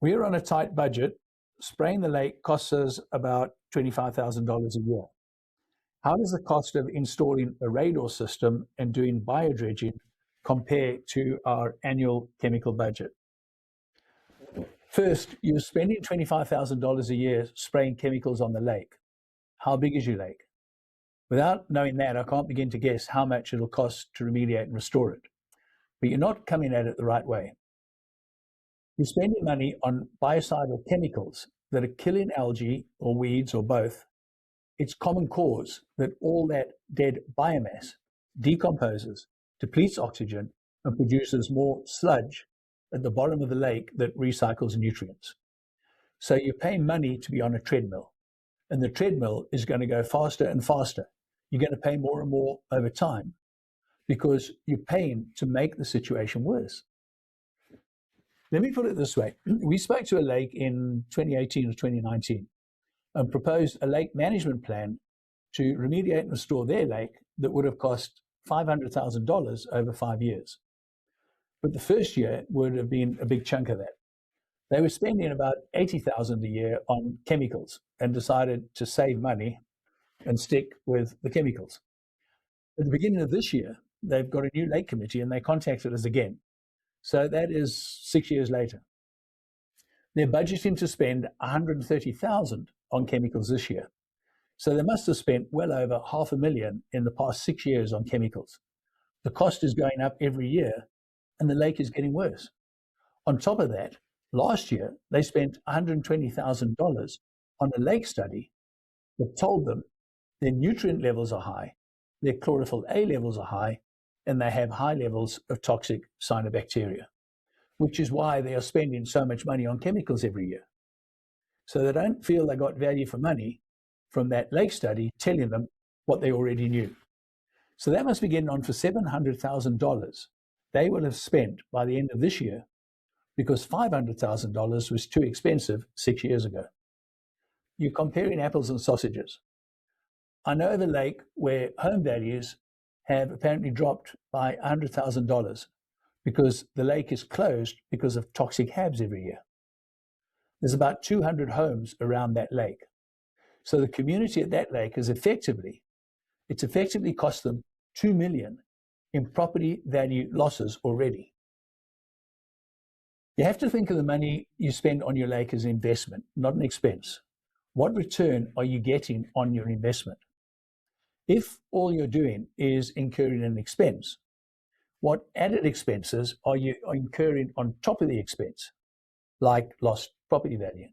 We're on a tight budget. Spraying the lake costs us about $25,000 a year. How does the cost of installing a radar system and doing bio-dredging compare to our annual chemical budget? First, you're spending $25,000 a year spraying chemicals on the lake. How big is your lake? Without knowing that, I can't begin to guess how much it'll cost to remediate and restore it. But you're not coming at it the right way. You're spending money on biocidal chemicals that are killing algae or weeds or both. It's common cause that all that dead biomass decomposes, depletes oxygen, and produces more sludge at the bottom of the lake that recycles nutrients. So you're paying money to be on a treadmill, and the treadmill is going to go faster and faster. You're going to pay more and more over time because you're paying to make the situation worse. Let me put it this way. We spoke to a lake in 2018 or 2019 and proposed a lake management plan to remediate and restore their lake that would have cost $500,000 over 5 years. But the first year would have been a big chunk of that. They were spending about $80,000 a year on chemicals and decided to save money and stick with the chemicals. At the beginning of this year, they've got a new lake committee and they contacted us again. So that is 6 years later. They're budgeting to spend $130,000 on chemicals this year. So they must have spent well over $500,000 in the past 6 years on chemicals. The cost is going up every year and the lake is getting worse. On top of that, last year, they spent $120,000 on a lake study that told them their nutrient levels are high, their chlorophyll A levels are high, and they have high levels of toxic cyanobacteria, which is why they are spending so much money on chemicals every year. So they don't feel they got value for money from that lake study telling them what they already knew. So that must be getting on for $700,000 they will have spent by the end of this year because $500,000 was too expensive 6 years ago. You're comparing apples and sausages. I know of a lake where home values have apparently dropped by $100,000 because the lake is closed because of toxic HABs every year. There's about 200 homes around that lake. So the community at that lake is effectively cost them $2 million in property value losses already. You have to think of the money you spend on your lake as an investment, not an expense. What return are you getting on your investment? If all you're doing is incurring an expense, what added expenses are you incurring on top of the expense, like lost property value?